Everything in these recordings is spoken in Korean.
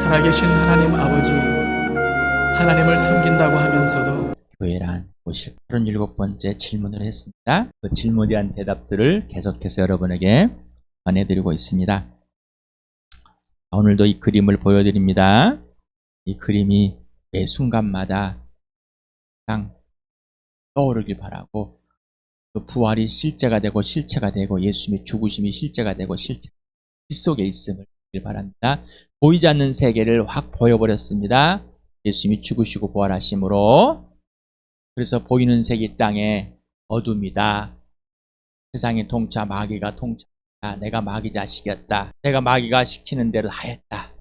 살아계신 하나님 아버지, 하나님을 섬긴다고 하면서도 교회란 무엇일까? 37번째 질문을 했습니다. 그 질문에 대한 대답들을 계속해서 여러분에게 전해드리고 있습니다. 오늘도 이 그림을 보여드립니다. 이 그림이 매 순간마다 항상 떠오르길 바라고, 그 부활이 실제가 되고 실체가 되고 예수님의 죽으심이 실제가 되고 실체 속에 있음을 바랍니다. 보이지 않는 세계를 확 보여버렸습니다. 예수님이 죽으시고 부활하심으로. 그래서 보이는 세계 땅에 어둠이다. 세상의 통치 마귀가 통치한다. 내가 마귀 자식이었다. 내가 마귀가 시키는 대로 하였다.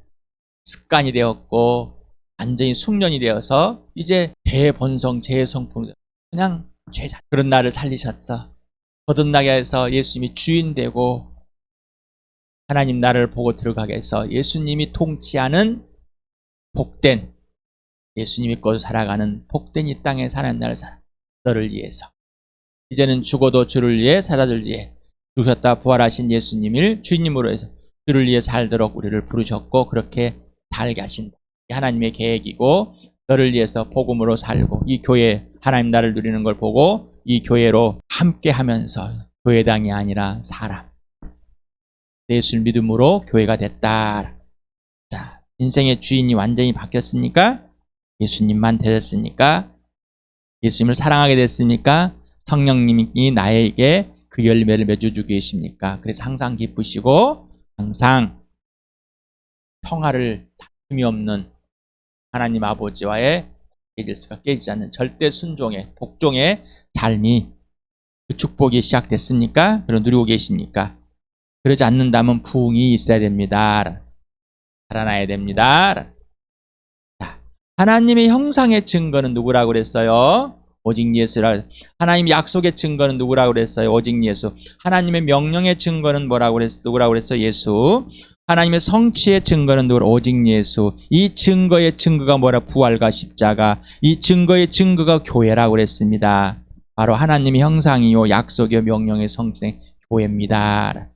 습관이 되었고 완전히 숙련이 되어서 이제 대본성 제성품 그냥 죄자 그런 나를 살리셨어. 거듭나게 해서 예수님이 주인 되고 하나님 나라를 보고 들어가게 해서 예수님이 통치하는 복된, 예수님이 믿고 살아가는 복된 이 땅에 사는 날 너를 위해서 이제는 죽어도 주를 위해 살아들 위해 죽으셨다 부활하신 예수님을 주인님으로 해서 주를 위해 살도록 우리를 부르셨고 그렇게 살게 하신다. 하나님의 계획이고 너를 위해서 복음으로 살고 이 교회 하나님 나라를 누리는 걸 보고 이 교회로 함께 하면서 교회당이 아니라 사람 예수를 믿음으로 교회가 됐다. 자, 인생의 주인이 완전히 바뀌었습니까? 예수님만 되셨습니까? 예수님을 사랑하게 됐습니까? 성령님이 나에게 그 열매를 맺어주고 계십니까? 그래서 항상 기쁘시고 항상 평화를 다툼이 없는 하나님 아버지와의 질서가 깨지지 않는 절대 순종의 복종의 삶이 그 축복이 시작됐습니까? 그리고 누리고 계십니까? 그러지 않는다면 부흥이 있어야 됩니다. 살아나야 됩니다. 자, 하나님의 형상의 증거는 누구라고 그랬어요? 오직 예수라. 하나님의 약속의 증거는 누구라고 그랬어요? 오직 예수. 하나님의 명령의 증거는 뭐라고 그랬어요? 누구라고 그랬어요? 예수. 하나님의 성취의 증거는 누구라? 오직 예수. 이 증거의 증거가 뭐라? 부활과 십자가. 이 증거의 증거가 교회라고 그랬습니다. 바로 하나님의 형상이요 약속의 명령의 성취된 교회입니다.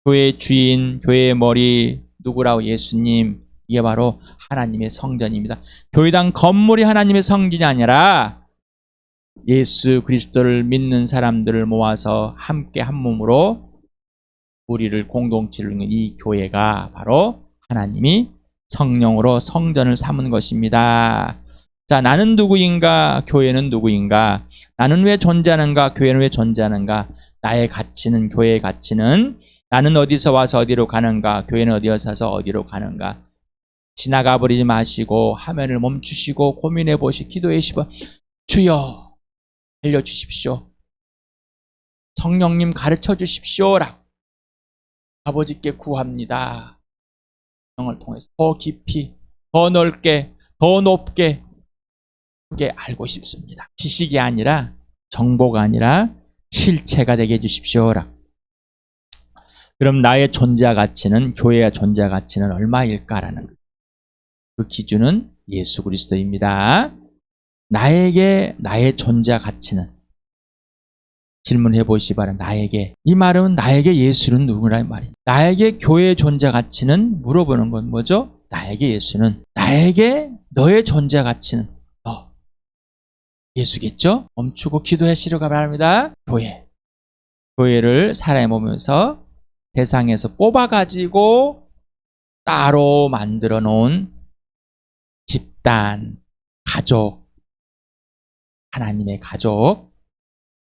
교회의 주인, 교회의 머리 누구라고? 예수님. 이게 바로 하나님의 성전입니다. 교회당 건물이 하나님의 성전이 아니라 예수 그리스도를 믿는 사람들을 모아서 함께 한 몸으로 우리를 공동체를 이루는 이 교회가 바로 하나님이 성령으로 성전을 삼은 것입니다. 자, 나는 누구인가? 교회는 누구인가? 나는 왜 존재하는가? 교회는 왜 존재하는가? 나의 가치는, 교회의 가치는 나는 어디서 와서 어디로 가는가? 교회는 어디서 와서 어디로 가는가? 지나가 버리지 마시고 화면을 멈추시고 고민해 보시, 기도해 보시고 주여 알려주십시오. 성령님 가르쳐 주십시오. 라고 아버지께 구합니다. 성령을 통해서 더 깊이, 더 넓게, 더 높게 크게 알고 싶습니다. 지식이 아니라 정보가 아니라 실체가 되게 해주십시오. 라고. 그럼 나의 존재 가치는, 교회의 존재 가치는 얼마일까라는 그 기준은 예수 그리스도입니다. 나에게 나의 존재 가치는 질문해 보시기 바랍니다. 나에게. 이 말은 나에게 예수는 누구라는 말이에요. 나에게 교회의 존재 가치는 물어보는 건 뭐죠? 나에게 예수는, 나에게 너의 존재 가치는 너 예수겠죠? 멈추고 기도하시려고 바랍니다. 교회를 살아해 보면서 세상에서 뽑아가지고 따로 만들어 놓은 집단, 가족, 하나님의 가족,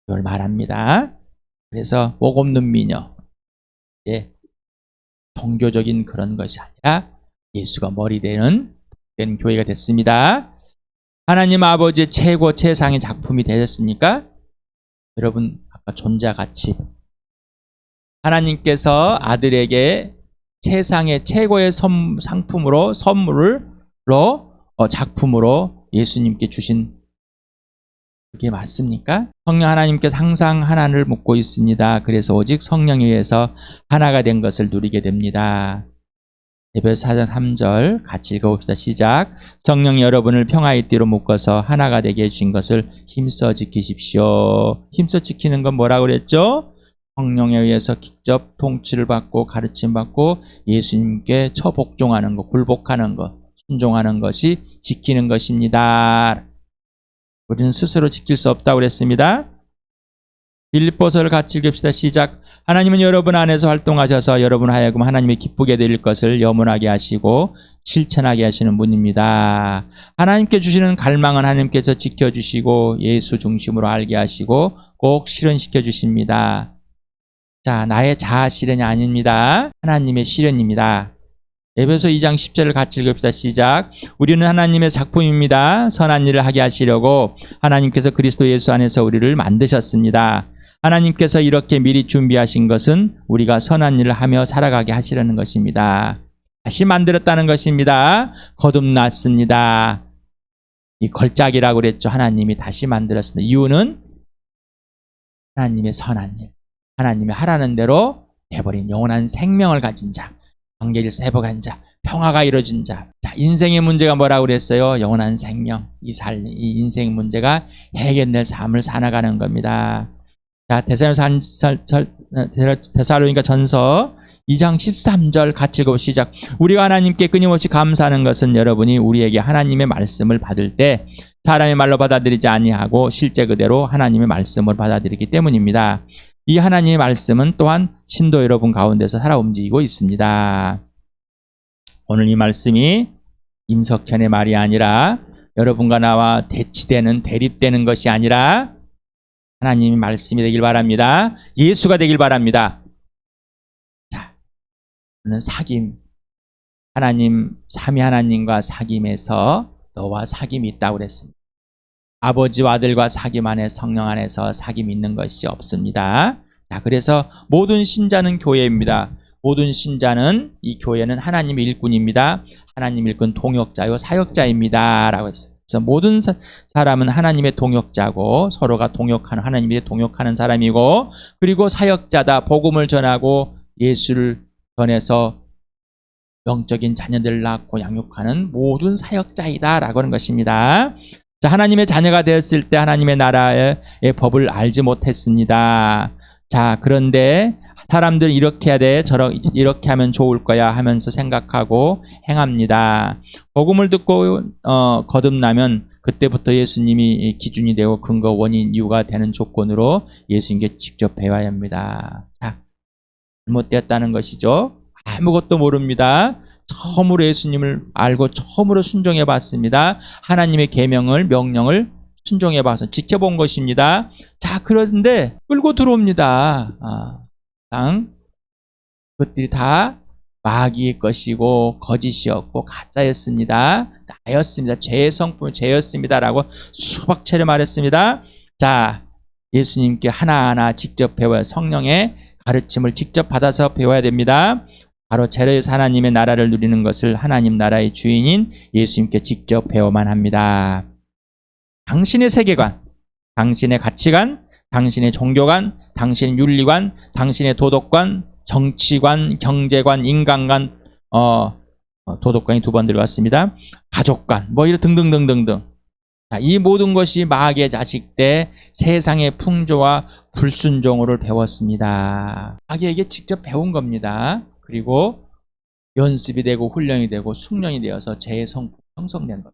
이걸 말합니다. 그래서 목 없는 미녀, 이제 종교적인 그런 것이 아니라 예수가 머리 되는 교회가 됐습니다. 하나님 아버지의 최고 최상의 작품이 되셨습니까? 여러분 아까 존재 가치, 하나님께서 아들에게 세상의 최고의 상품으로 작품으로 예수님께 주신 그게 맞습니까? 성령 하나님께서 항상 하나를 묻고 있습니다. 그래서 오직 성령에 의해서 하나가 된 것을 누리게 됩니다. 에베소 4장 3절 같이 읽어봅시다. 시작. 성령이 여러분을 평화의 띠로 묶어서 하나가 되게 해주신 것을 힘써 지키십시오. 힘써 지키는 건 뭐라고 그랬죠? 성령에 의해서 직접 통치를 받고 가르침 받고 예수님께 처복종하는 것, 굴복하는 것, 순종하는 것이 지키는 것입니다. 우리는 스스로 지킬 수 없다고 그랬습니다. 빌립보서를 같이 읽읍시다. 시작. 하나님은 여러분 안에서 활동하셔서 여러분 하여금 하나님이 기쁘게 드릴 것을 염원하게 하시고 실천하게 하시는 분입니다. 하나님께 주시는 갈망은 하나님께서 지켜주시고 예수 중심으로 알게 하시고 꼭 실현시켜 주십니다. 자, 나의 자아 실현이 아닙니다. 하나님의 실현입니다. 에베소 2장 10절을 같이 읽읍시다. 시작. 우리는 하나님의 작품입니다. 선한 일을 하게 하시려고 하나님께서 그리스도 예수 안에서 우리를 만드셨습니다. 하나님께서 이렇게 미리 준비하신 것은 우리가 선한 일을 하며 살아가게 하시려는 것입니다. 다시 만들었다는 것입니다. 거듭났습니다. 이 걸작이라고 그랬죠. 하나님이 다시 만들었습니다. 이유는 하나님의 선한 일, 하나님이 하라는 대로 돼버린 영원한 생명을 가진 자, 관계를 회복한 자, 평화가 이루어진 자. 자, 인생의 문제가 뭐라고 그랬어요? 영원한 생명, 이 인생의 문제가 해결될 삶을 살아가는 겁니다. 자, 데살로니가 전서 2장 13절 같이 읽어 시작. 우리가 하나님께 끊임없이 감사하는 것은 여러분이 우리에게 하나님의 말씀을 받을 때 사람의 말로 받아들이지 아니하고 실제 그대로 하나님의 말씀을 받아들이기 때문입니다. 이 하나님의 말씀은 또한 신도 여러분 가운데서 살아 움직이고 있습니다. 오늘 이 말씀이 임석현의 말이 아니라 여러분과 나와 대립되는 것이 아니라 하나님의 말씀이 되길 바랍니다. 예수가 되길 바랍니다. 자, 저는 사귐, 하나님, 삼위 하나님과 사귐에서 너와 사귐이 있다고 그랬습니다. 아버지와 아들과 사귐 안에 성령 안에서 사귐이 있는 것이 없습니다. 자, 그래서 모든 신자는 교회입니다. 모든 신자는 이 교회는 하나님의 일꾼입니다. 하나님 일꾼 동역자요 사역자입니다. 라고 했어요. 그래서 모든 사람은 하나님의 동역자고 서로가 동역하는 하나님이 동역하는 사람이고 그리고 사역자다. 복음을 전하고 예수를 전해서 영적인 자녀들을 낳고 양육하는 모든 사역자이다 라고 하는 것입니다. 자, 하나님의 자녀가 되었을 때 하나님의 나라의 법을 알지 못했습니다. 자, 그런데 사람들은 이렇게 해야 돼, 이렇게 하면 좋을 거야 하면서 생각하고 행합니다. 복음을 듣고 거듭나면 그때부터 예수님이 기준이 되고 근거, 원인, 이유가 되는 조건으로 예수님께 직접 배워야 합니다. 자, 잘못되었다는 것이죠. 아무것도 모릅니다. 처음으로 예수님을 알고 처음으로 순종해 봤습니다. 하나님의 계명을, 명령을 순종해 봐서 지켜본 것입니다. 자, 그런데 끌고 들어옵니다. 그것들이 다 마귀의 것이고 거짓이었고 가짜였습니다. 나였습니다. 죄의 성품 죄였습니다라고 수박채를 말했습니다. 자, 예수님께 하나하나 직접 배워야 성령의 가르침을 직접 받아서 배워야 됩니다. 바로 제로에서 하나님의 나라를 누리는 것을 하나님 나라의 주인인 예수님께 직접 배워만 합니다. 당신의 세계관, 당신의 가치관, 당신의 종교관, 당신의 윤리관, 당신의 도덕관, 정치관, 경제관, 인간관, 도덕관이 두 번 들어갔습니다. 가족관, 뭐 이런 등등등등등. 자, 이 모든 것이 마귀의 자식 때 세상의 풍조와 불순종을 배웠습니다. 마귀에게 직접 배운 겁니다. 그리고 연습이 되고 훈련이 되고 숙련이 되어서 죄의 성품 형성된 겁니다.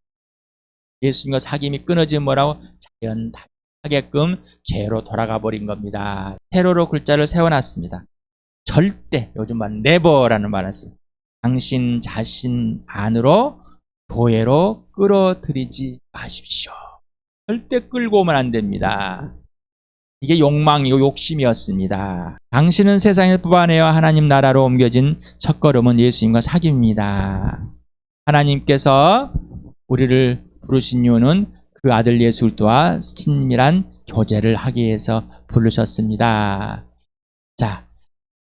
예수님과 사귐이 끊어진 뭐라고? 자연하게끔 죄로 돌아가 버린 겁니다. 세로로 글자를 세워놨습니다. 절대, 요즘 말 never라는 말을 써요. 당신 자신 안으로 교회로 끌어들이지 마십시오. 절대 끌고 오면 안 됩니다. 이게 욕망이고 욕심이었습니다. 당신은 세상을 뽑아내어 하나님 나라로 옮겨진 첫걸음은 예수님과 사귐입니다. 하나님께서 우리를 부르신 이유는 그 아들 예수 그리스도와 친밀한 교제를 하기 위해서 부르셨습니다. 자,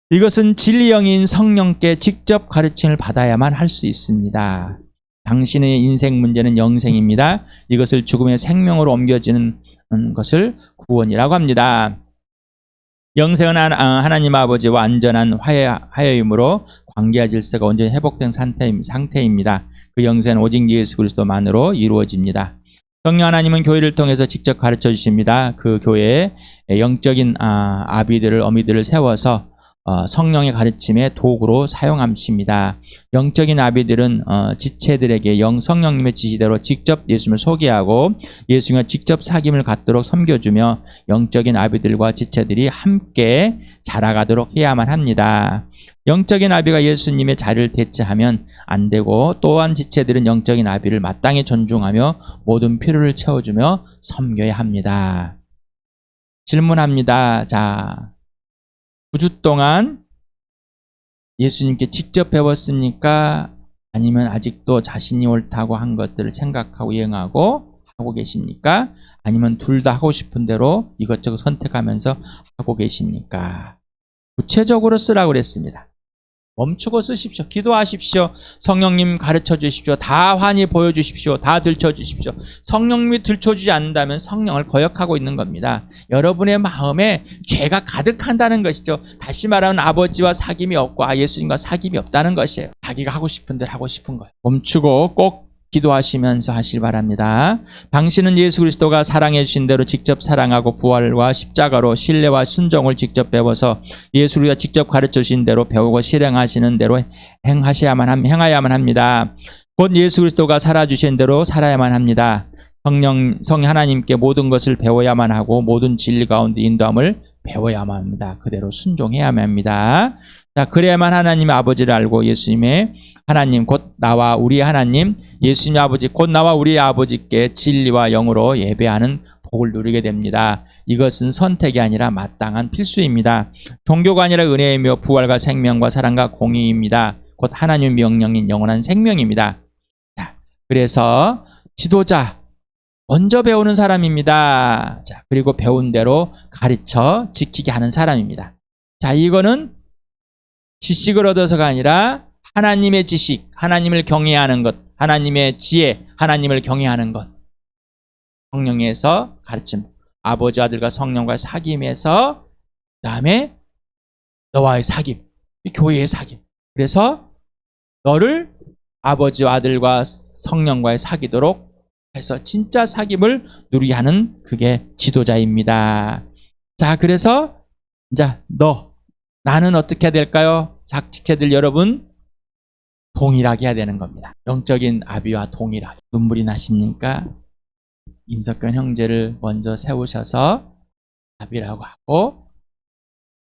이것은 진리영인 성령께 직접 가르침을 받아야만 할 수 있습니다. 당신의 인생 문제는 영생입니다. 이것을 죽음의 생명으로 옮겨지는 것을 구원이라고 합니다. 영생은 하나님 아버지와 완전한 화해임으로 관계와 질서가 온전히 회복된 상태입니다. 그 영생은 오직 예수 그리스도만으로 이루어집니다. 성령 하나님은 교회를 통해서 직접 가르쳐 주십니다. 그 교회에 영적인 아비들을 어미들을 세워서 성령의 가르침의 도구로 사용하십니다. 영적인 아비들은 지체들에게 성령님의 지시대로 직접 예수님을 소개하고 예수님과 직접 사귐을 갖도록 섬겨주며 영적인 아비들과 지체들이 함께 자라가도록 해야만 합니다. 영적인 아비가 예수님의 자리를 대체하면 안 되고, 또한 지체들은 영적인 아비를 마땅히 존중하며 모든 필요를 채워주며 섬겨야 합니다. 질문합니다. 자, 9주 동안 예수님께 직접 배웠습니까? 아니면 아직도 자신이 옳다고 한 것들을 생각하고 이행하고 하고 계십니까? 아니면 둘 다 하고 싶은 대로 이것저것 선택하면서 하고 계십니까? 구체적으로 쓰라고 그랬습니다. 멈추고 쓰십시오. 기도하십시오. 성령님 가르쳐 주십시오. 다 환히 보여주십시오. 다 들춰 주십시오. 성령님이 들춰주지 않는다면 성령을 거역하고 있는 겁니다. 여러분의 마음에 죄가 가득한다는 것이죠. 다시 말하면 아버지와 사귐이 없고 예수님과 사귐이 없다는 것이에요. 자기가 하고 싶은 대로 하고 싶은 거예요. 멈추고 꼭 기도하시면서 하시기 바랍니다. 당신은 예수 그리스도가 사랑해 주신 대로 직접 사랑하고 부활과 십자가로 신뢰와 순종을 직접 배워서 예수가 직접 가르쳐 주신 대로 배우고 실행하시는 대로 행하야만 합니다. 곧 예수 그리스도가 살아주신 대로 살아야만 합니다. 성 하나님께 모든 것을 배워야만 하고 모든 진리 가운데 인도함을 배워야만 합니다. 그대로 순종해야만 합니다. 자, 그래야만 하나님 아버지를 알고 예수님의 하나님 곧 나와 우리 하나님 예수님 아버지 곧 나와 우리 아버지께 진리와 영으로 예배하는 복을 누리게 됩니다. 이것은 선택이 아니라 마땅한 필수입니다. 종교가 아니라 은혜이며 부활과 생명과 사랑과 공의입니다. 곧 하나님 명령인 영원한 생명입니다. 자, 그래서 지도자 먼저 배우는 사람입니다. 자, 그리고 배운 대로 가르쳐 지키게 하는 사람입니다. 자, 이거는 지식을 얻어서가 아니라 하나님의 지식, 하나님을 경외하는 것, 하나님의 지혜, 하나님을 경외하는 것. 성령에서 가르침, 아버지 아들과 성령과의 사귐에서 그 다음에 너와의 사귐, 교회의 사귐. 그래서 너를 아버지와 아들과 성령과의 사귀도록 해서 진짜 사귐을 누리게 하는 그게 지도자입니다. 자, 그래서 이제 나는 어떻게 해야 될까요? 지체들 여러분 동일하게 해야 되는 겁니다. 영적인 아비와 동일하게. 눈물이 나십니까? 임석근 형제를 먼저 세우셔서 아비라고 하고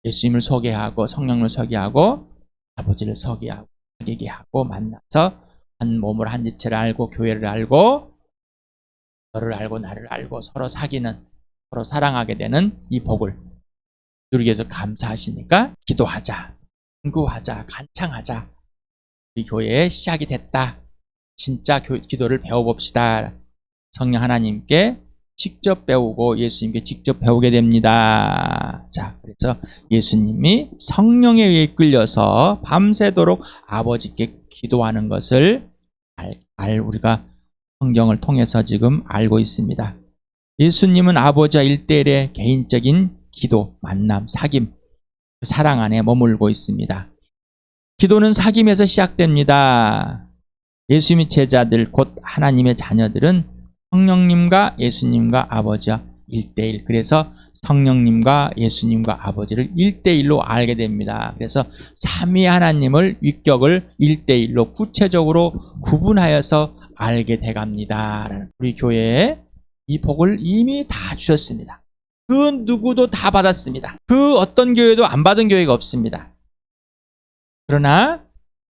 예수님을 소개하고 성령을 소개하고 아버지를 소개하고 사귀게 하고 만나서 한 몸을 한 지체를 알고 교회를 알고 너를 알고 나를 알고 서로 사귀는 서로 사랑하게 되는 이 복을 누리기 위해서 감사하시니까 기도하자, 간구하자, 간창하자. 우리 교회의 시작이 됐다. 진짜 기도를 배워봅시다. 성령 하나님께 직접 배우고 예수님께 직접 배우게 됩니다. 자, 그래서 예수님이 성령에 의해 끌려서 밤새도록 아버지께 기도하는 것을 우리가 성경을 통해서 지금 알고 있습니다. 예수님은 아버지와 1대1의 개인적인 기도, 만남, 사귐, 사랑 안에 머물고 있습니다. 기도는 사귐에서 시작됩니다. 예수님의 제자들 곧 하나님의 자녀들은 성령님과 예수님과 아버지와 1대1. 그래서 성령님과 예수님과 아버지를 1대1로 알게 됩니다. 그래서 삼위 하나님을 위격을 1대1로 구체적으로 구분하여서 알게 돼갑니다. 우리 교회에 이 복을 이미 다 주셨습니다. 그 누구도 다 받았습니다. 그 어떤 교회도 안 받은 교회가 없습니다. 그러나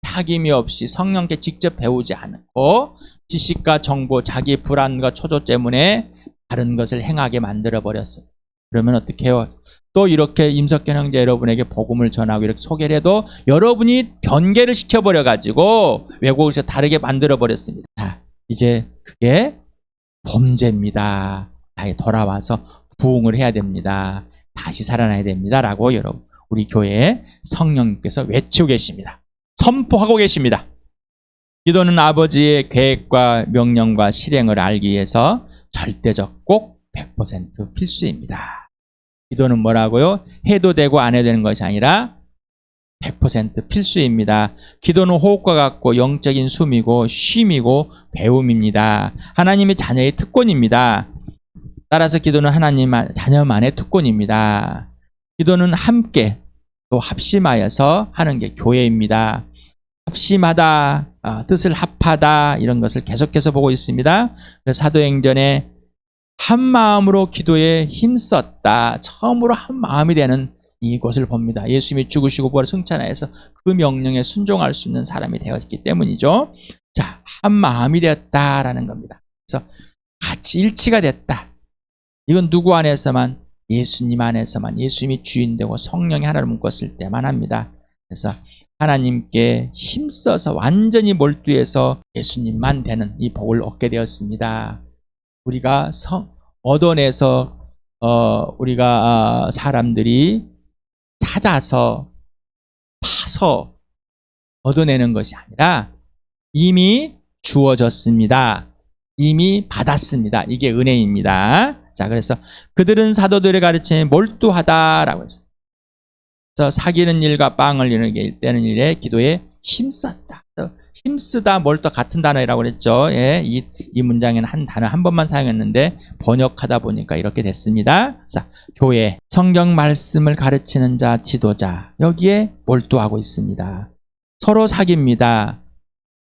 사귐이 없이 성령께 직접 배우지 않고 지식과 정보, 자기 불안과 초조 때문에 다른 것을 행하게 만들어 버렸어요. 그러면 어떻게 해요? 또 이렇게 임석현 형제 여러분에게 복음을 전하고 이렇게 소개를 해도 여러분이 변개를 시켜버려 가지고 왜곡에서 다르게 만들어 버렸습니다. 자, 이제 그게 범죄입니다. 다시 돌아와서 부흥을 해야 됩니다. 다시 살아나야 됩니다. 라고 여러분 우리 교회에 성령님께서 외치고 계십니다. 선포하고 계십니다. 기도는 아버지의 계획과 명령과 실행을 알기 위해서 절대적 꼭 100% 필수입니다. 기도는 뭐라고요? 해도 되고 안 해도 되는 것이 아니라 100% 필수입니다. 기도는 호흡과 같고 영적인 숨이고 쉼이고 배움입니다. 하나님의 자녀의 특권입니다. 따라서 기도는 하나님 자녀만의 특권입니다. 기도는 함께 또 합심하여서 하는 게 교회입니다. 합심하다, 뜻을 합하다 이런 것을 계속해서 보고 있습니다. 그래서 사도행전에 한 마음으로 기도에 힘썼다. 처음으로 한 마음이 되는 이것을 봅니다. 예수님이 죽으시고 부활 승천하여서 그 명령에 순종할 수 있는 사람이 되었기 때문이죠. 자, 한 마음이 되었다라는 겁니다. 그래서 같이 일치가 됐다. 이건 누구 안에서만? 예수님 안에서만, 예수님이 주인 되고 성령이 하나로 묶었을 때만 합니다. 그래서 하나님께 힘써서 완전히 몰두해서 예수님만 되는 이 복을 얻게 되었습니다. 우리가 얻어내서 우리가 사람들이 찾아서 파서 얻어내는 것이 아니라 이미 주어졌습니다. 이미 받았습니다. 이게 은혜입니다. 자, 그래서 그들은 사도들의 가르침에 몰두하다라고 했어요. 그래서 사귀는 일과 빵을 떼는 일에 기도에 힘썼다. 힘쓰다, 몰두 같은 단어라고 그랬죠. 예, 이 문장에는 한 단어 한 번만 사용했는데 번역하다 보니까 이렇게 됐습니다. 자, 교회, 성경 말씀을 가르치는 자, 지도자 여기에 몰두하고 있습니다. 서로 사귑니다.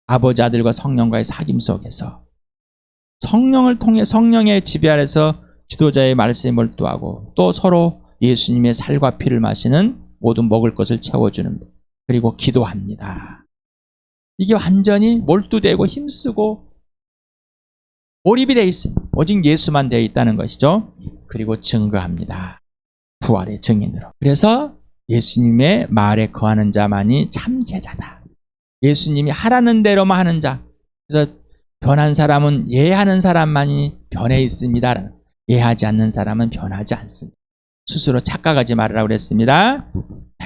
아버지, 아들과 성령과의 사귐 속에서 성령을 통해 성령의 지배 아래서 지도자의 말씀에 몰두하고 또 서로 예수님의 살과 피를 마시는 모든 먹을 것을 채워주는, 그리고 기도합니다. 이게 완전히 몰두되고 힘쓰고 몰입이 되어 있습니다. 오직 예수만 되어 있다는 것이죠. 그리고 증거합니다. 부활의 증인으로. 그래서 예수님의 말에 거하는 자만이 참 제자다. 예수님이 하라는 대로만 하는 자. 그래서 변한 사람은 예하는 사람만이 변해 있습니다. 예하지 않는 사람은 변하지 않습니다. 스스로 착각하지 말으라고 그랬습니다.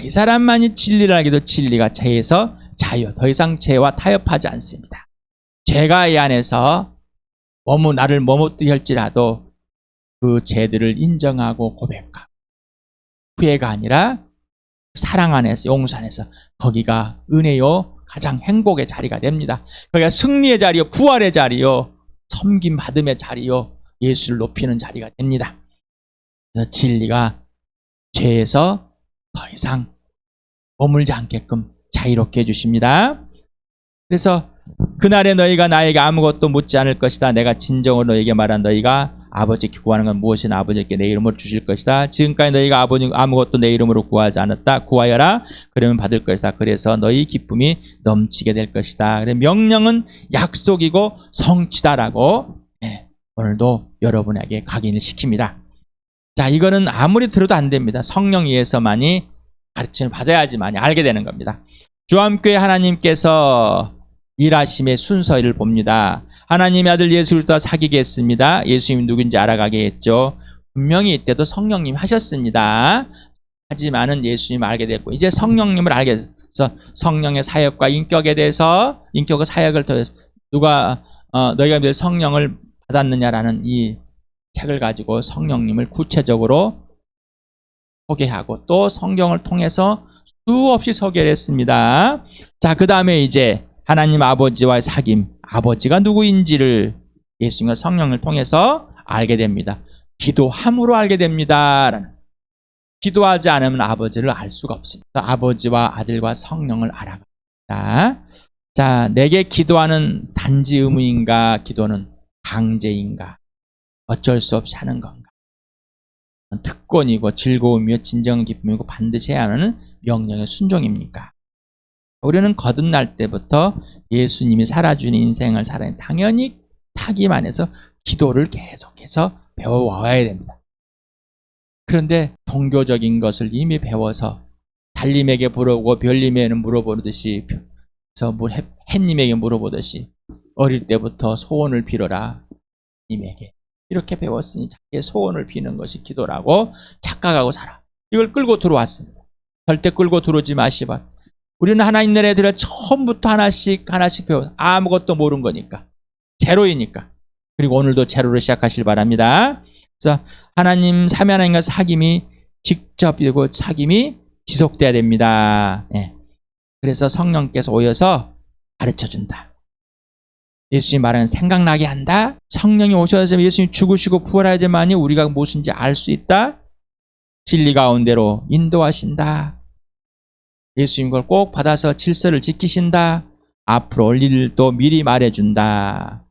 이 사람만이 진리를 알기도 진리가 죄에서 자유, 더 이상 죄와 타협하지 않습니다. 죄가 이 안에서 나를 머뭇게 할지라도 그 죄들을 인정하고 고백하고 후회가 아니라 사랑 안에서, 용서 안에서 거기가 은혜요 가장 행복의 자리가 됩니다. 거기가 승리의 자리요, 부활의 자리요, 섬김 받음의 자리요, 예수를 높이는 자리가 됩니다. 그래서 진리가 죄에서 더 이상 머물지 않게끔 자유롭게 해주십니다. 그래서 그날에 너희가 나에게 아무것도 묻지 않을 것이다. 내가 진정으로 너희에게 말한 너희가 아버지께 구하는 건 무엇이나 아버지께 내 이름으로 주실 것이다. 지금까지 너희가 아무것도 내 이름으로 구하지 않았다. 구하여라. 그러면 받을 것이다. 그래서 너희 기쁨이 넘치게 될 것이다. 명령은 약속이고 성취다라고 오늘도 여러분에게 각인을 시킵니다. 자, 이거는 아무리 들어도 안 됩니다. 성령 위에서만이 가르침을 받아야지만이 알게 되는 겁니다. 주함교회 하나님께서 일하심의 순서를 봅니다. 하나님의 아들 예수 그리스도와 사귀게 했습니다. 예수님이 누군지 알아가게 했죠. 분명히 이때도 성령님 하셨습니다. 하지만은 예수님 알게 됐고 이제 성령님을 알게 돼서 성령의 사역과 인격에 대해서 인격의 사역을 더해서 너희가 믿을 성령을 받았느냐라는 이 책을 가지고 성령님을 구체적으로 소개하고 또 성경을 통해서 수없이 소개를 했습니다. 자, 그 다음에 이제 하나님 아버지와의 사귐, 아버지가 누구인지를 예수님과 성령을 통해서 알게 됩니다. 기도함으로 알게 됩니다. 기도하지 않으면 아버지를 알 수가 없습니다. 아버지와 아들과 성령을 알아갑니다. 자, 내게 기도하는 단지 의무인가? 기도는 강제인가? 어쩔 수 없이 하는 건가? 특권이고 즐거움이며 진정한 기쁨이고 반드시 해야 하는 명령의 순종입니까? 우리는 거듭날 때부터 예수님이 살아주는 인생을 살아야 당연히 타김 안에서 기도를 계속해서 배워와야 됩니다. 그런데 종교적인 것을 이미 배워서 달님에게 물어보고 별님에게는 물어보듯이 햇님에게 물어보듯이 어릴 때부터 소원을 빌어라 님에게 이렇게 배웠으니 자기의 소원을 비는 것이 기도라고 착각하고 살아. 이걸 끌고 들어왔습니다. 절대 끌고 들어오지 마시바. 우리는 하나님 나라에 들어 처음부터 하나씩 배워 아무것도 모르는 거니까 제로이니까. 그리고 오늘도 제로로 시작하실 바랍니다. 그래서 하나님 삼위 하나님과 사귐이 직접이고 사귐이 지속돼야 됩니다. 예. 그래서 성령께서 오셔서 가르쳐준다. 예수님이 말하는 생각나게 한다. 성령이 오셔서 예수님이 죽으시고 부활하야지만이 우리가 무엇인지 알 수 있다. 진리 가운데로 인도하신다. 예수님 걸 꼭 받아서 질서를 지키신다. 앞으로 올 일도 미리 말해준다.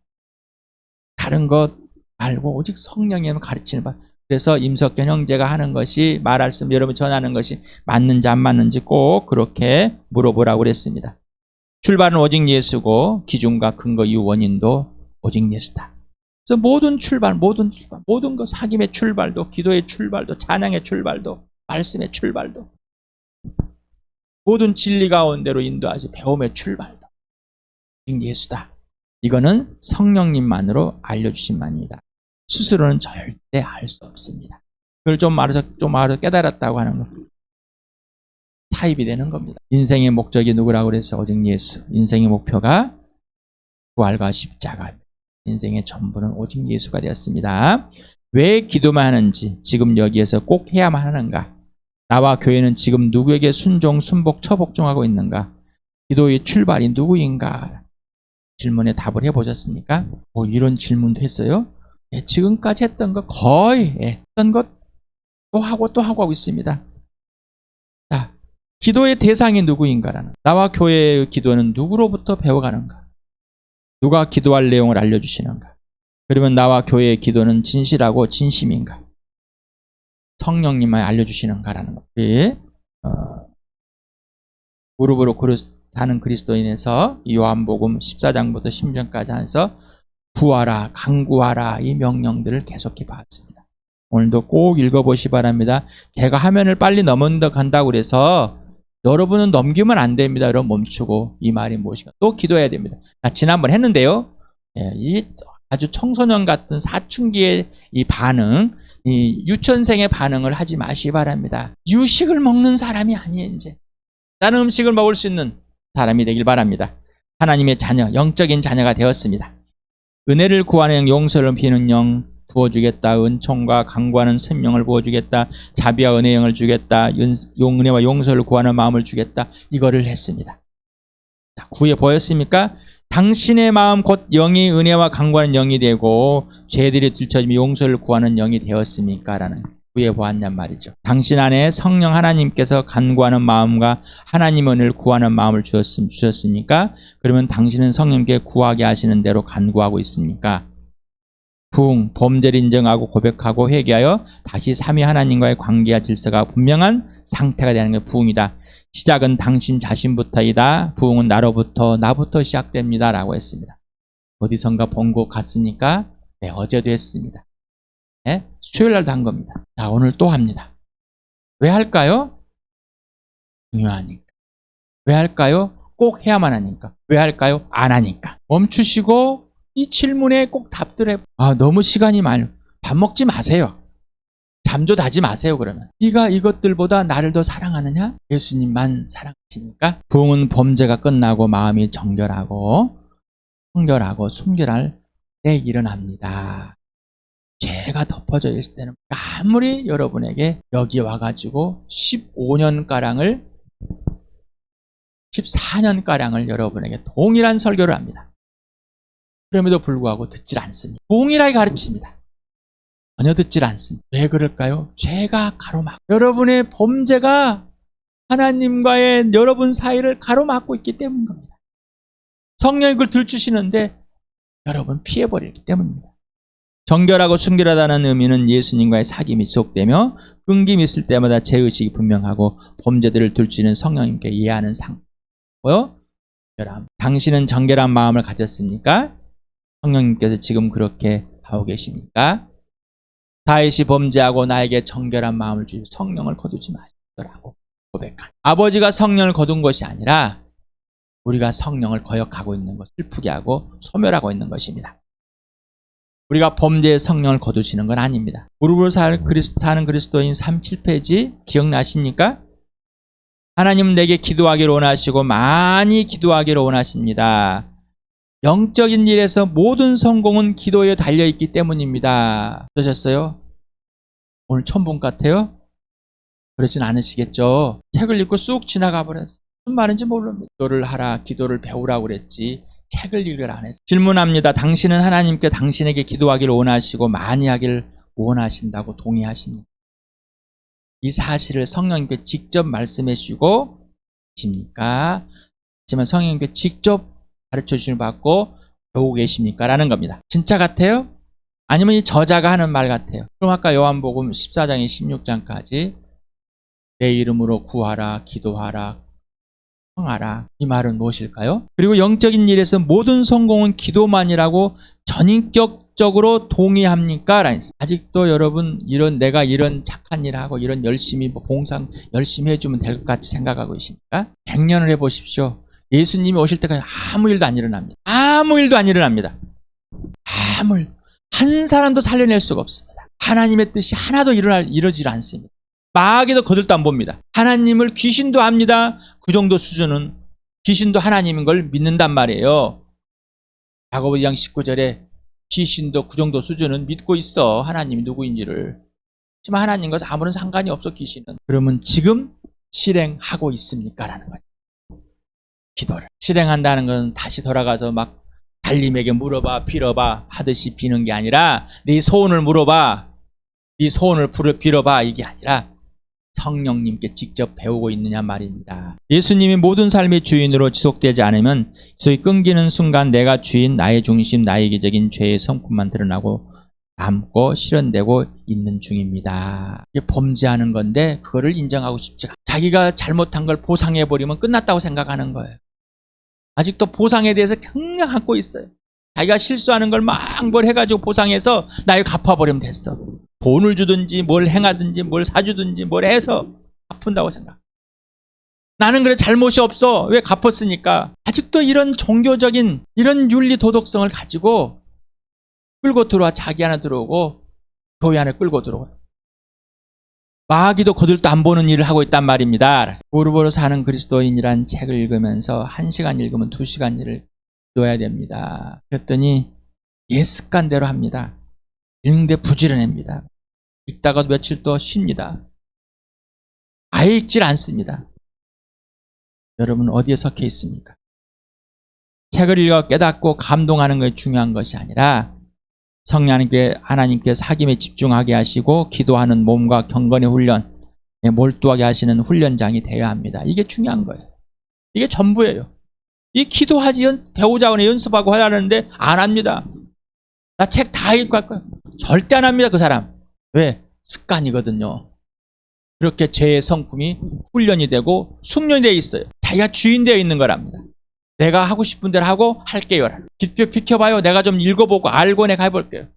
다른 것 말고 오직 성령님을 가르치는 바. 그래서 임석현 형제가 하는 것이 말씀 여러분 전하는 것이 맞는지 안 맞는지 꼭 그렇게 물어보라고 그랬습니다. 출발은 오직 예수고 기준과 근거 이유 원인도 오직 예수다. 그래서 모든 출발, 모든 것 사귐의 출발도, 기도의 출발도, 찬양의 출발도, 말씀의 출발도, 모든 진리 가운데로 인도하시 배움의 출발도 오직 예수다. 이거는 성령님만으로 알려주신 만입니다. 스스로는 절대 알 수 없습니다. 그걸 좀 알아서 깨달았다고 하는 것. 타입이 되는 겁니다. 인생의 목적이 누구라고 그래서 오직 예수. 인생의 목표가 부활과 십자가입니다. 인생의 전부는 오직 예수가 되었습니다. 왜 기도만 하는지, 지금 여기에서 꼭 해야만 하는가? 나와 교회는 지금 누구에게 순종, 순복, 처복종하고 있는가? 기도의 출발이 누구인가? 질문에 답을 해보셨습니까? 이런 질문도 했어요? 예, 지금까지 했던 거 거의 했던 것 또 하고 있습니다. 자, 기도의 대상이 누구인가라는, 나와 교회의 기도는 누구로부터 배워가는가? 누가 기도할 내용을 알려주시는가? 그러면 나와 교회의 기도는 진실하고 진심인가? 성령님만 알려주시는가라는 것이 무릎으로 사는 그리스도인에서 요한복음 14장부터 10장까지 해서 구하라, 간구하라 이 명령들을 계속해 봤습니다. 오늘도 꼭 읽어보시 바랍니다. 제가 화면을 빨리 넘어간다고 그래서 여러분은 넘기면 안 됩니다. 여러분 멈추고 이 말이 무엇인가 또 기도해야 됩니다. 지난번 했는데요. 이 아주 청소년 같은 사춘기의 이 반응, 이 유치원생의 반응을 하지 마시기 바랍니다. 유식을 먹는 사람이 아니에요. 이제 다른 음식을 먹을 수 있는 사람이 되길 바랍니다. 하나님의 자녀, 영적인 자녀가 되었습니다. 은혜를 구하는 용서를 비는 영 부어주겠다. 은총과 간구하는 생명을 부어주겠다. 자비와 은혜의 영을 주겠다. 은혜와 용서를 구하는 마음을 주겠다. 이거를 했습니다. 구해 보였습니까? 당신의 마음 곧 영이 은혜와 간구하는 영이 되고 죄들이 들춰지며 용서를 구하는 영이 되었습니까? 라는 구해 보았냔 말이죠. 당신 안에 성령 하나님께서 간구하는 마음과 하나님 은혜를 구하는 마음을 주셨습니까? 그러면 당신은 성령께 구하게 하시는 대로 간구하고 있습니까? 범죄를 인정하고 고백하고 회개하여 다시 삼위 하나님과의 관계와 질서가 분명한 상태가 되는 게 부흥이다. 시작은 당신 자신부터이다. 부흥은 나부터 시작됩니다. 라고 했습니다. 어디선가 본 것 같습니까? 네, 어제도 했습니다. 네? 수요일날도 한 겁니다. 자, 오늘 또 합니다. 왜 할까요? 중요하니까. 왜 할까요? 꼭 해야만 하니까. 왜 할까요? 안 하니까. 멈추시고 이 질문에 꼭 답들 해. 너무 시간이 많아요. 밥 먹지 마세요. 잠도 자지 마세요. 그러면 네가 이것들보다 나를 더 사랑하느냐? 예수님만 사랑하시니까. 부흥은 범죄가 끝나고 마음이 정결하고 청결하고 순결할 때 일어납니다. 죄가 덮어져 있을 때는 아무리 여러분에게 여기 와가지고 14년가량을 여러분에게 동일한 설교를 합니다. 그럼에도 불구하고 듣질 않습니다. 동일하게 가르칩니다. 전혀 듣질 않습니다. 왜 그럴까요? 죄가 가로막. 여러분의 범죄가 하나님과의 여러분 사이를 가로막고 있기 때문인 겁니다. 성령이 그걸 들추시는데 여러분 피해버리기 때문입니다. 정결하고 순결하다는 의미는 예수님과의 사귐이 지속되며 끊김이 있을 때마다 죄의식이 분명하고 범죄들을 들추는 성령님께 이해하는 상태고요. 당신은 정결한 마음을 가졌습니까? 성령님께서 지금 그렇게 하고 계십니까? 다윗이 범죄하고 나에게 정결한 마음을 주시고 성령을 거두지 마시더라고 고백한. 아버지가 성령을 거둔 것이 아니라 우리가 성령을 거역하고 있는 것, 슬프게 하고 소멸하고 있는 것입니다. 우리가 범죄의 성령을 거두시는 건 아닙니다. 무릎으로 사는 그리스도인 37페이지 기억나십니까? 하나님은 내게 기도하기를 원하시고 많이 기도하기를 원하십니다. 영적인 일에서 모든 성공은 기도에 달려있기 때문입니다. 어떠셨어요? 오늘 처음 본 것 같아요? 그러진 않으시겠죠? 책을 읽고 쑥 지나가 버렸어요. 무슨 말인지 모릅니다. 기도를 하라, 기도를 배우라고 그랬지 책을 읽으라 안 했어요. 질문합니다. 당신은 하나님께 당신에게 기도하기를 원하시고 많이 하기를 원하신다고 동의하십니까? 이 사실을 성령님께 직접 말씀해 주시고 계십니까? 하지만 성령님께 직접 가르쳐 주심을 받고 배우고 계십니까? 라는 겁니다. 진짜 같아요? 아니면 이 저자가 하는 말 같아요? 그럼 아까 요한복음 14장에 16장까지 내 이름으로 구하라, 기도하라, 청하라. 이 말은 무엇일까요? 그리고 영적인 일에서 모든 성공은 기도만이라고 전인격적으로 동의합니까? 아직도 여러분 내가 이런 착한 일 하고 이런 열심히 봉상 열심히 해주면 될 것 같이 생각하고 계십니까? 100년을 해보십시오. 예수님이 오실 때까지 아무 일도 안 일어납니다. 아무 일도 안 일어납니다. 아무 일. 한 사람도 살려낼 수가 없습니다. 하나님의 뜻이 하나도 이루어지지 않습니다. 마귀도 거들떠 안 봅니다. 하나님을 귀신도 압니다. 그 정도 수준은 귀신도 하나님인 걸 믿는단 말이에요. 야고보 2장 19절에 귀신도 그 정도 수준은 믿고 있어. 하나님이 누구인지를. 하지만 하나님과 아무런 상관이 없어 귀신은. 그러면 지금 실행하고 있습니까? 라는 거예요. 기도를. 실행한다는 건 다시 돌아가서 막 달님에게 물어봐 빌어봐 하듯이 비는 게 아니라 네 소원을 물어봐 네 소원을 빌어봐 이게 아니라 성령님께 직접 배우고 있느냐 말입니다. 예수님이 모든 삶의 주인으로 지속되지 않으면 소위 끊기는 순간 내가 주인, 나의 중심, 나의 이기적인 죄의 성품만 드러나고 남고 실현되고 있는 중입니다. 이게 범죄하는 건데 그거를 인정하고 싶지 않아. 자기가 잘못한 걸 보상해버리면 끝났다고 생각하는 거예요. 아직도 보상에 대해서 경량 안고 있어요. 자기가 실수하는 걸 막 뭘 해가지고 보상해서 나 이거 갚아버리면 됐어. 돈을 주든지 뭘 행하든지 뭘 사주든지 뭘 해서 갚은다고 생각. 나는 그래 잘못이 없어. 왜 갚았으니까. 아직도 이런 종교적인 이런 윤리 도덕성을 가지고 끌고 들어와. 자기 안에 들어오고 교회 안에 끌고 들어오고. 마귀도 거들떠 안 보는 일을 하고 있단 말입니다. 보르보르 사는 그리스도인이란 책을 읽으면서 1시간 읽으면 2시간 일을 기도해야 됩니다. 그랬더니 옛 습관대로 합니다. 읽는데 부지런합니다. 읽다가도 며칠 또 쉽니다. 아예 읽질 않습니다. 여러분 어디에 속해 있습니까? 책을 읽어 깨닫고 감동하는 것이 중요한 것이 아니라 성령님께 하나님께 사귐에 집중하게 하시고 기도하는 몸과 경건의 훈련에 몰두하게 하시는 훈련장이 되어야 합니다. 이게 중요한 거예요. 이게 전부예요. 이 기도하지 배우자고 연습하고 하려는데 안 합니다. 나 책 다 읽고 할 거야. 절대 안 합니다. 그 사람. 왜? 습관이거든요. 그렇게 죄의 성품이 훈련이 되고 숙련이 되어 있어요. 자기가 주인 되어 있는 거랍니다. 내가 하고 싶은 대로 하고 할게요. 비켜봐요. 내가 좀 읽어보고 알고 내가 해볼게요.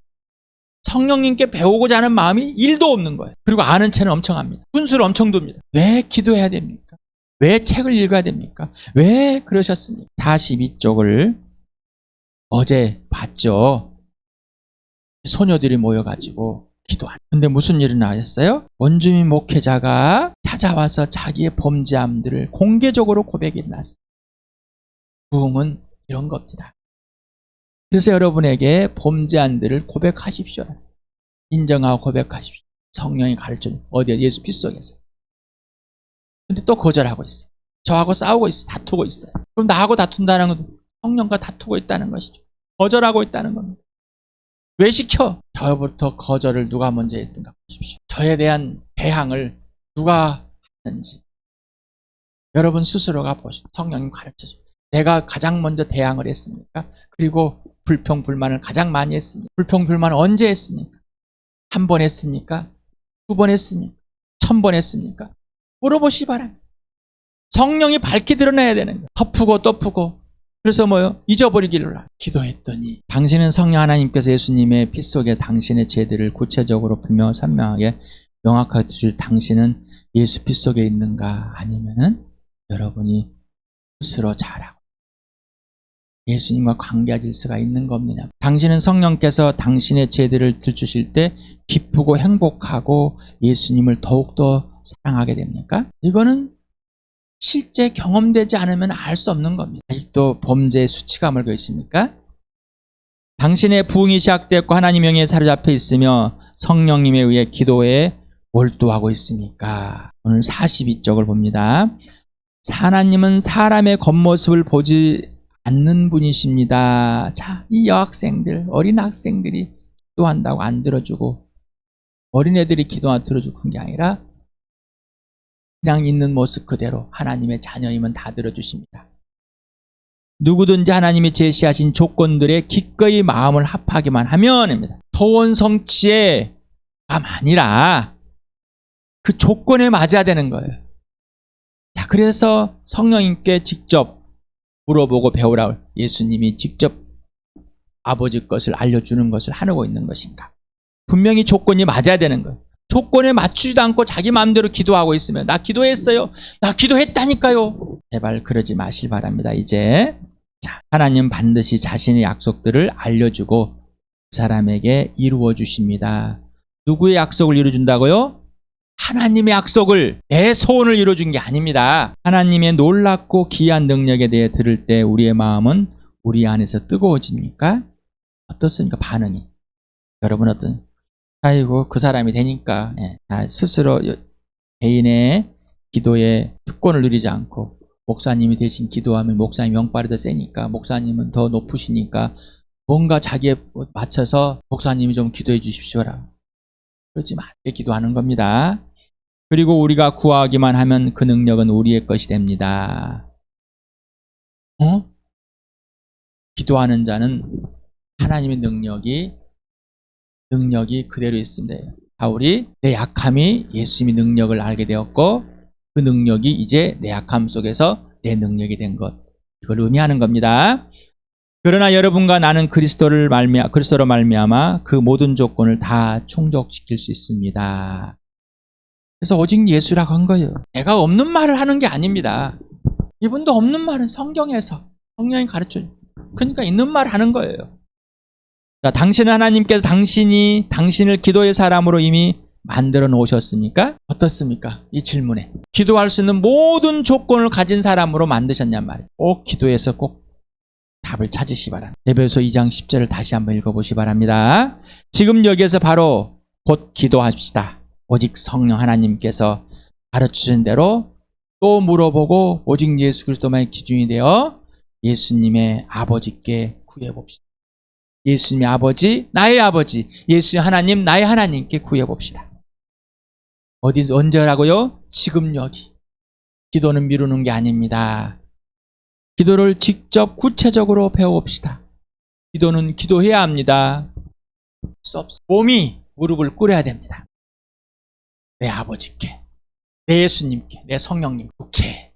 성령님께 배우고자 하는 마음이 1도 없는 거예요. 그리고 아는 채는 엄청 합니다. 분수를 엄청 둡니다. 왜 기도해야 됩니까? 왜 책을 읽어야 됩니까? 왜 그러셨습니까? 42쪽을 어제 봤죠. 소녀들이 모여가지고 기도한. 근데 무슨 일이 나왔어요? 원주민 목회자가 찾아와서 자기의 범죄함들을 공개적으로 고백이 났어요. 부흥은 이런 겁니다. 그래서 여러분에게 범죄한들을 고백하십시오. 인정하고 고백하십시오. 성령이 가르쳐준 어디에? 예수 피 속에서. 근데 또 거절하고 있어요. 저하고 싸우고 있어요. 다투고 있어요. 그럼 나하고 다툰다는 건 성령과 다투고 있다는 것이죠. 거절하고 있다는 겁니다. 왜 시켜? 저부터 거절을 누가 먼저 했던가 보십시오. 저에 대한 대항을 누가 했는지 여러분 스스로가 보십시오. 성령님 가르쳐줍니다. 내가 가장 먼저 대항을 했습니까? 그리고 불평불만을 가장 많이 했습니까? 불평불만을 언제 했습니까? 한 번 했습니까? 2번 했습니까? 1000번 했습니까? 물어보시기 바랍니다. 성령이 밝게 드러나야 되는 거예요. 덮고 덮고. 그래서 뭐요? 잊어버리기를 기도했더니 당신은 성령 하나님께서 예수님의 피 속에 당신의 죄들을 구체적으로 분명 선명하게 명확하게 주실 당신은 예수 피 속에 있는가? 아니면은 여러분이 스스로 잘하고 예수님과 관계할 수가 있는 거 없느냐? 당신은 성령께서 당신의 죄들을 들추실 때 기쁘고 행복하고 예수님을 더욱더 사랑하게 됩니까? 이거는 실제 경험되지 않으면 알 수 없는 겁니다. 아직도 범죄의 수치감을 계십니까? 당신의 부흥이 시작되었고 하나님 영에 사로잡혀 있으며 성령님에 의해 기도에 몰두하고 있습니까? 오늘 42쪽을 봅니다. 하나님은 사람의 겉모습을 보지 않는 분이십니다. 자, 이 여학생들, 어린 학생들이 기도한다고 안 들어주고 어린애들이 기도 안 들어주고 그런 게 아니라 그냥 있는 모습 그대로 하나님의 자녀이면 다 들어주십니다. 누구든지 하나님이 제시하신 조건들에 기꺼이 마음을 합하기만 하면 소원 성취가 아니라 그 조건에 맞아야 되는 거예요. 자, 그래서 성령님께 직접 물어보고 배우라. 예수님이 직접 아버지 것을 알려주는 것을 하고 있는 것인가? 분명히 조건이 맞아야 되는 거예요. 조건에 맞추지도 않고 자기 마음대로 기도하고 있으면 나 기도했어요. 나 기도했다니까요. 제발 그러지 마실 바랍니다. 이제 자, 하나님 반드시 자신의 약속들을 알려주고 그 사람에게 이루어 주십니다. 누구의 약속을 이루어준다고요? 하나님의 약속을, 내 소원을 이루어준 게 아닙니다. 하나님의 놀랍고 귀한 능력에 대해 들을 때 우리의 마음은 우리 안에서 뜨거워집니까? 어떻습니까? 반응이. 여러분 아이고 그 사람이 되니까 스스로 개인의 기도에 특권을 누리지 않고 목사님이 대신 기도하면 목사님 명발이 더 세니까 목사님은 더 높으시니까 뭔가 자기에 맞춰서 목사님이 좀 기도해 주십시오라. 그러지 말게 기도하는 겁니다. 그리고 우리가 구하기만 하면 그 능력은 우리의 것이 됩니다. 기도하는 자는 하나님의 능력이 그대로 있습니다. 바울이 내 약함이 예수님의 능력을 알게 되었고 그 능력이 이제 내 약함 속에서 내 능력이 된 것. 이걸 의미하는 겁니다. 그러나 여러분과 나는 그리스도로 말미암아 그 모든 조건을 다 충족시킬 수 있습니다. 그래서 오직 예수라고 한 거예요. 내가 없는 말을 하는 게 아닙니다. 이분도 없는 말은 성경에서 성령이 가르쳐요. 그러니까 있는 말 하는 거예요. 자, 당신은 하나님께서 당신을 기도의 사람으로 이미 만들어 놓으셨습니까? 어떻습니까? 이 질문에. 기도할 수 있는 모든 조건을 가진 사람으로 만드셨냔 말이에요. 꼭 기도해서 꼭 답을 찾으시 바랍니다. 에베소 2장 10절을 다시 한번 읽어보시 바랍니다. 지금 여기에서 바로 곧 기도합시다. 오직 성령 하나님께서 가르치신 대로 또 물어보고 오직 예수 그리스도만의 기준이 되어 예수님의 아버지께 구해봅시다. 예수님의 아버지, 나의 아버지, 예수님 하나님, 나의 하나님께 구해봅시다. 언제라고요? 지금 여기. 기도는 미루는 게 아닙니다. 기도를 직접 구체적으로 배워봅시다. 기도는 기도해야 합니다. 몸이 무릎을 꿇어야 됩니다. 내 아버지께, 내 예수님께, 내 성령님, 국체,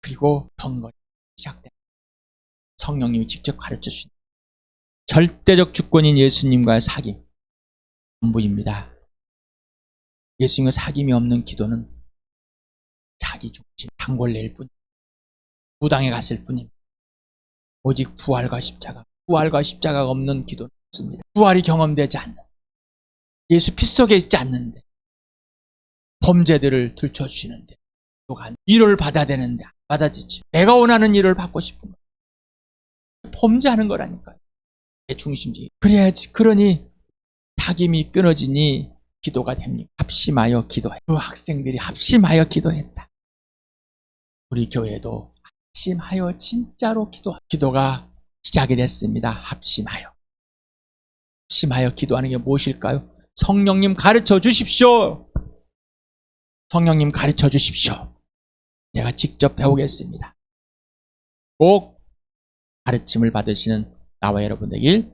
그리고 경건이 시작됩니다. 성령님이 직접 가르쳐 주신 절대적 주권인 예수님과의 사귐, 전부입니다. 예수님과 사귐이 없는 기도는 자기 중심, 단골낼 뿐, 무당에 갔을 뿐입니다. 오직 부활과 십자가가 없는 기도는 없습니다. 부활이 경험되지 않는, 예수 피 속에 있지 않는데, 범죄들을 들춰주시는데, 위로를 받아야 되는데 안 받아지지. 내가 원하는 위로를 받고 싶은 거. 범죄하는 거라니까요. 내 중심지. 그래야지. 그러니 사귐이 끊어지니 기도가 됩니까? 합심하여 기도해. 그 학생들이 합심하여 기도했다. 우리 교회도 합심하여 진짜로 기도가 시작이 됐습니다. 합심하여 기도하는 게 무엇일까요? 성령님 가르쳐 주십시오. 성령님 가르쳐 주십시오. 제가 직접 배우겠습니다. 꼭 가르침을 받으시는 나와 여러분 되길